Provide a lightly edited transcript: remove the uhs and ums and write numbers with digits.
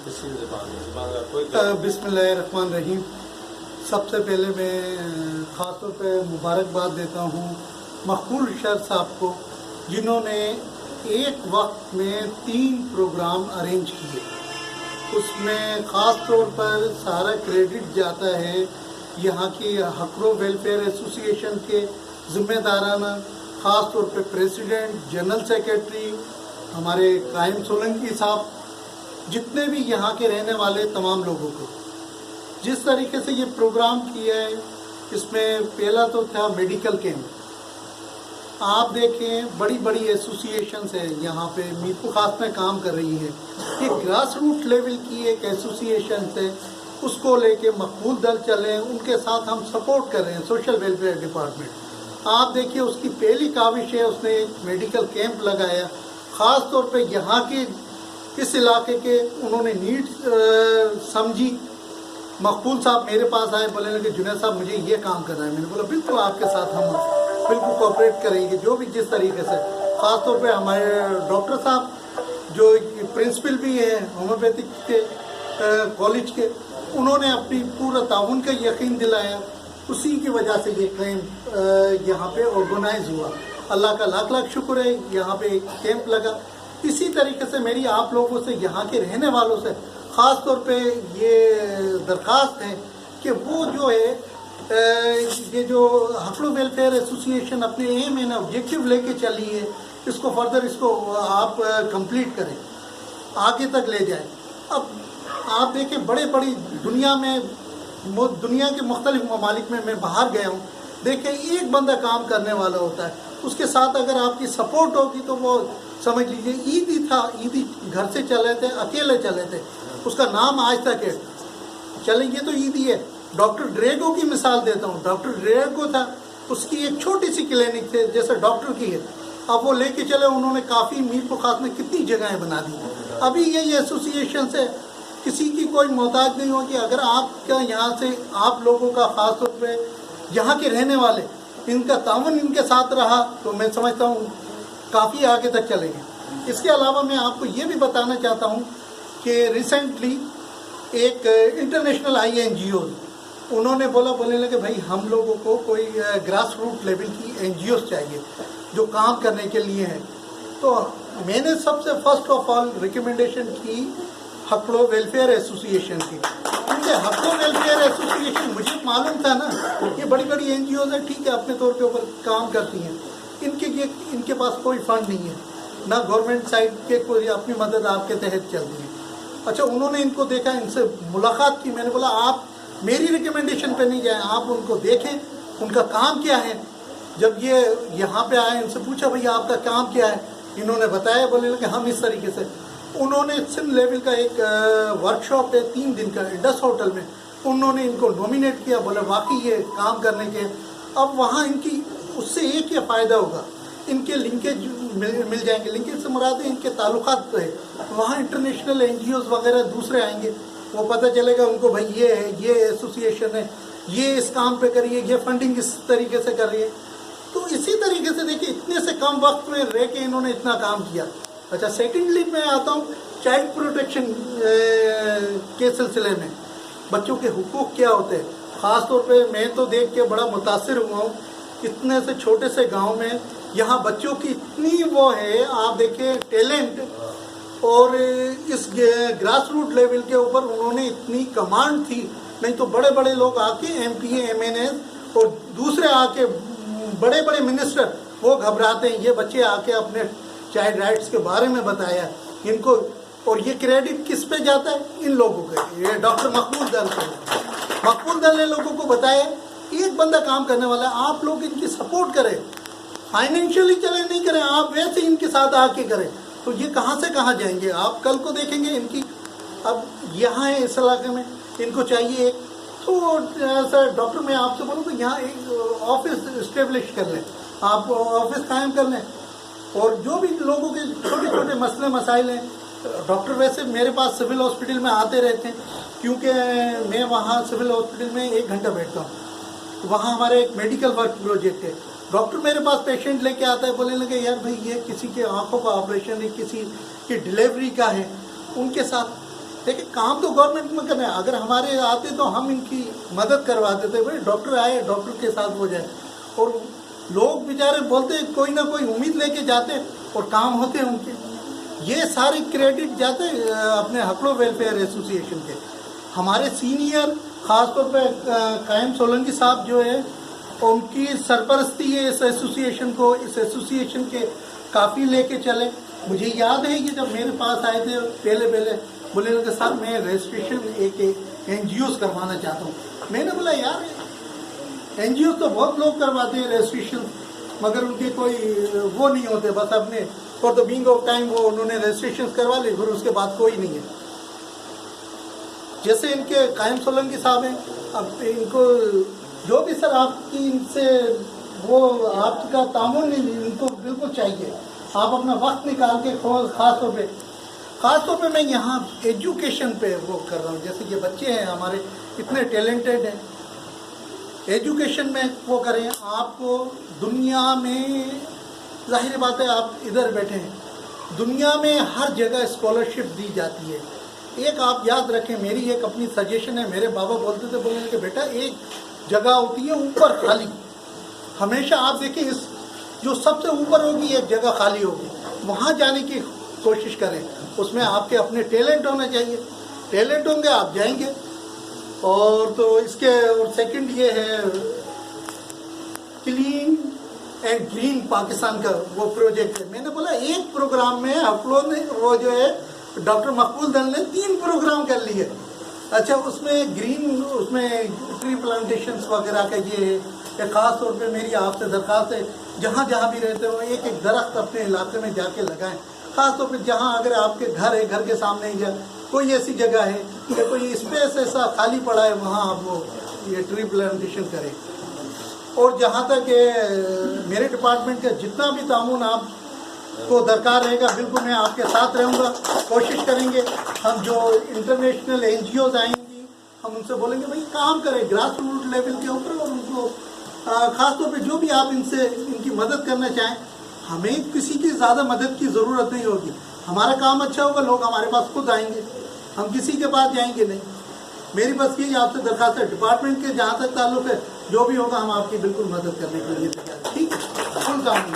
किसी भी ज़बान बिस्मिल्लाहिर्रहमानिर्रहीम। सबसे पहले मैं ख़ास तौर पे मुबारकबाद देता हूँ मकबूल शर साहब को, जिन्होंने एक वक्त में 3 प्रोग्राम अरेंज किए। उसमें ख़ास तौर पर सारा क्रेडिट जाता है यहाँ की हकरो वेलफेयर एसोसिएशन के ज़िम्मेदाराना, ख़ास तौर पे प्रेसिडेंट, जनरल सेक्रेटरी हमारे कायम सोलंकी साहब, जितने भी यहाँ के रहने वाले तमाम लोगों को। जिस तरीके से ये प्रोग्राम किया है, इसमें पहला तो था मेडिकल कैंप। आप देखें बड़ी बड़ी एसोसिएशंस है यहाँ पे, मीरपुर खास में काम कर रही है। ये ग्रास रूट लेवल की एक एसोसिएशन है, उसको लेके मकबूल दल चले, उनके साथ हम सपोर्ट कर रहे हैं सोशल वेलफेयर डिपार्टमेंट। आप देखिए उसकी पहली काविश है, उसने एक मेडिकल कैंप लगाया, ख़ास तौर पे यहाँ के इस इलाके के उन्होंने नीड्स समझी। मकबूल साहब मेरे पास आए, बोले कि जुनैद साहब मुझे ये काम करना है। मैंने बोला बिल्कुल आपके साथ हम बिल्कुल कोऑपरेट करेंगे, जो भी जिस तरीके से। ख़ास तौर पे हमारे डॉक्टर साहब जो प्रिंसिपल भी हैं होम्योपैथिक के कॉलेज के, उन्होंने अपनी पूरा ताउन का यकीन दिलाया। उसी की वजह से ये कैंप यहाँ पे ऑर्गेनाइज हुआ। अल्लाह का लाख लाख शुक्र है, यहाँ पे एक कैंप लगा। इसी तरीके से मेरी आप लोगों से, यहाँ के रहने वालों से ख़ास तौर पे ये दरख्वास्त है कि वो जो है ये जो हकरो वेलफेयर एसोसिएशन अपने एम एंड ऑब्जेक्टिव लेके चली है, इसको फर्दर इसको आप कंप्लीट करें, आगे तक ले जाएं। अब आप देखें बड़े बड़ी दुनिया के मुख्तलिफ ममालिक में मैं बाहर गया हूँ, देखें एक बंदा काम करने वाला होता है, उसके साथ अगर आपकी सपोर्ट होगी तो वो समझ लीजिए ईदी था, ईदी घर से चले थे, अकेले चले थे, उसका नाम आज तक है। चलेंगे तो ईदी है। डॉक्टर ड्रेगो की मिसाल देता हूँ, डॉक्टर ड्रेगो था, उसकी एक छोटी सी क्लिनिक थी जैसे डॉक्टर की है, अब वो लेके चले, उन्होंने काफ़ी मीरपुर खास में कितनी जगहें बना दी। अभी ये एसोसिएशन से किसी की कोई मोहताज नहीं होगी। अगर आपका यहाँ से आप लोगों का ख़ास तौर पर यहाँ के रहने वाले, इनका तावन इनके साथ रहा तो मैं समझता हूँ काफ़ी आगे तक चलेंगे। इसके अलावा मैं आपको ये भी बताना चाहता हूँ कि रिसेंटली एक इंटरनेशनल INGO उन्होंने बोलने लगे भाई हम लोगों को कोई ग्रास रूट लेवल की NGOs चाहिए जो काम करने के लिए है। तो मैंने सबसे फर्स्ट ऑफ ऑल रिकमेंडेशन की हकरो वेलफेयर एसोसिएशन की, क्योंकि हकरो वेलफेयर एसोसिएशन मुझे मालूम था ना, ये बड़ी बड़ी NGOs है, ठीक है अपने तौर के ऊपर काम करती हैं, इनके पास कोई फंड नहीं है, ना गवर्नमेंट साइड के कोई अपनी मदद आपके तहत चल रही है। अच्छा, उन्होंने इनको देखा, इनसे मुलाकात की। मैंने बोला आप मेरी रिकमेंडेशन पे नहीं जाएं, आप उनको देखें उनका काम क्या है। जब ये यहाँ पे आए, इनसे पूछा भैया आपका काम क्या है, इन्होंने बताया, बोले कि हम इस तरीके से। उन्होंने सिम लेवल का एक वर्कशॉप है 3 दिन का इंडस होटल में, उन्होंने इनको नॉमिनेट किया, बोले वाकई ये काम करने के। अब वहाँ इनकी उससे एक ही फ़ायदा होगा, इनके लिंकेज मिल जाएंगे। लिंकेज से मुराद है इनके ताल्लुकात है, वहाँ इंटरनेशनल NGOs वगैरह दूसरे आएंगे, वो पता चलेगा उनको भाई ये है, ये एसोसिएशन है, ये इस काम पे करिए, ये फंडिंग इस तरीके से कर रही है। तो इसी तरीके से देखिए इतने से कम वक्त में रह के इन्होंने इतना काम किया। अच्छा, सेकेंडली मैं आता हूँ चाइल्ड प्रोटेक्शन के सिलसिले में, बच्चों के हुकूक क्या होते हैं। ख़ास तौर पे मैं तो देख के बड़ा मुतासिर हुआ हूँ, इतने से छोटे से गांव में यहाँ बच्चों की इतनी वो है, आप देखिए टैलेंट, और इस ग्रास रूट लेवल के ऊपर उन्होंने इतनी कमांड थी। नहीं तो बड़े बड़े लोग आके MPA MNS और दूसरे आके बड़े बड़े मिनिस्टर वो घबराते हैं। ये बच्चे आके अपने चाइल्ड राइट्स के बारे में बताया इनको, और ये क्रेडिट किस पे जाता है, इन लोगों के, ये डॉक्टर मकबूल दल के, मकबूल दल ने लोगों को बताया। एक बंदा काम करने वाला, आप लोग इनकी सपोर्ट करें, फाइनेंशियली चले नहीं करें, आप वैसे इनके साथ आके करें, तो ये कहाँ से कहाँ जाएंगे। आप कल को देखेंगे इनकी, अब यहाँ है इस इलाके में, इनको चाहिए एक तो सर डॉक्टर मैं आपसे बोलूँ तो यहाँ एक ऑफिस इस्टेब्लिश कर लें, आप ऑफिस कायम कर लें, और जो भी लोगों के छोटे छोटे मसले मसाइल हैं, डॉक्टर वैसे मेरे पास सिविल हॉस्पिटल में आते रहते हैं, क्योंकि मैं वहाँ सिविल हॉस्पिटल में 1 घंटा बैठता हूँ। वहाँ हमारे एक मेडिकल वर्क प्रोजेक्ट है, डॉक्टर मेरे पास पेशेंट लेके आता है, बोलने लगे यार भाई ये किसी के आंखों का ऑपरेशन है, किसी की डिलीवरी का है, उनके साथ دیکھیں کام تو گورنمنٹ میں کرنا ہے. اگر ہمارے آتے تو ہم ان کی مدد کرواتے تھے. بھائی ڈاکٹر آئے, ڈاکٹر کے ساتھ ہو جائے. اور لوگ بیچارے بولتے کوئی نہ کوئی امید لے کے جاتے اور کام ہوتے ان کے. یہ ساری کریڈٹ جاتے اپنے ہکڑو ویلفیئر ایسوسی ایشن کے. ہمارے سینئر خاص طور پہ قائم سولنگی صاحب جو ہے, ان کی سرپرستی ہے اس ایسوسی ایشن کو. اس ایسوسی ایشن کے کافی لے کے چلے. مجھے یاد ہے کہ جب میرے پاس آئے تھے پہلے بولے کہ صاحب میں رجسٹریشن ایک این جی اوز کروانا چاہتا ہوں. میں نے بولا یار این جی اوز تو بہت لوگ کرواتے ہیں رجسٹریشن, مگر ان کے کوئی وہ نہیں ہوتے. بس اپنے for the being of time وہ انہوں نے رجسٹریشن کروا لی, پھر اس کے بعد کوئی نہیں ہے. جیسے ان کے قائم سولنگی صاحب ہیں, اب ان کو جو بھی سر آپ کی ان سے وہ آپ کا تعاون نہیں, ان کو بالکل چاہیے آپ اپنا وقت نکال کے خاص طور پہ میں یہاں ایجوکیشن پہ وہ کر رہا ہوں. جیسے یہ بچے ہیں ہمارے اتنے ٹیلنٹڈ ہیں, ایجوکیشن میں وہ کریں. آپ کو دنیا میں ظاہر بات ہے آپ ادھر بیٹھے ہیں, دنیا میں ہر جگہ اسکالرشپ دی جاتی ہے. ایک آپ یاد رکھیں, میری ایک اپنی سجیشن ہے, میرے بابا بولتے تھے بولنے کہ بیٹا ایک جگہ ہوتی ہے اوپر خالی, ہمیشہ آپ دیکھیں اس جو سب سے اوپر ہوگی ایک جگہ خالی ہوگی, وہاں جانے کی کوشش کریں. اس میں آپ کے اپنے ٹیلنٹ ہونا چاہیے, ٹیلنٹ ہوں گے آپ جائیں گے. اور تو اس کے اور سیکنڈ یہ ہے کلین اینڈ گرین پاکستان کا وہ پروجیکٹ ہے. میں نے بولا ایک پروگرام میں ہفلوں نے وہ جو ہے ڈاکٹر مقبول دل نے 3 پروگرام کر لیے. اچھا اس میں گرین, اس میں ٹری پلانٹیشنس وغیرہ کا یہ ہے کہ خاص طور پہ میری آپ سے درخواست ہے جہاں بھی رہتے ہو ایک درخت اپنے علاقے میں جا کے لگائیں. خاص طور پہ جہاں اگر آپ کے گھر ہے, گھر کے سامنے یا کوئی ایسی جگہ ہے کہ کوئی اسپیس ایسا خالی پڑا ہے, وہاں آپ وہ یہ ٹری پلانٹیشن کریں. اور جہاں تک میرے ڈپارٹمنٹ کا جتنا بھی تعاون آپ کو درکار رہے گا, بالکل میں آپ کے ساتھ رہوں گا. کوشش کریں گے ہم جو انٹرنیشنل این جی اوز آئیں گی ہم ان سے بولیں گے بھائی کام کریں گراس روٹ لیول کے اوپر, اور ان کو خاص طور پہ جو بھی آپ ان کی مدد کرنا چاہیں. ہمیں کسی کی زیادہ مدد کی ضرورت نہیں ہوگی. ہمارا کام اچھا ہوگا, لوگ ہمارے پاس خود آئیں گے, ہم کسی کے پاس جائیں گے نہیں. میری بس یہی آپ سے درخواست ہے, ڈپارٹمنٹ کے جہاں تک تعلق ہے جو بھی ہوگا ہم آپ کی بالکل مدد کرنے کے لیے تیار ہیں. ٹھیک ہے, فل کام.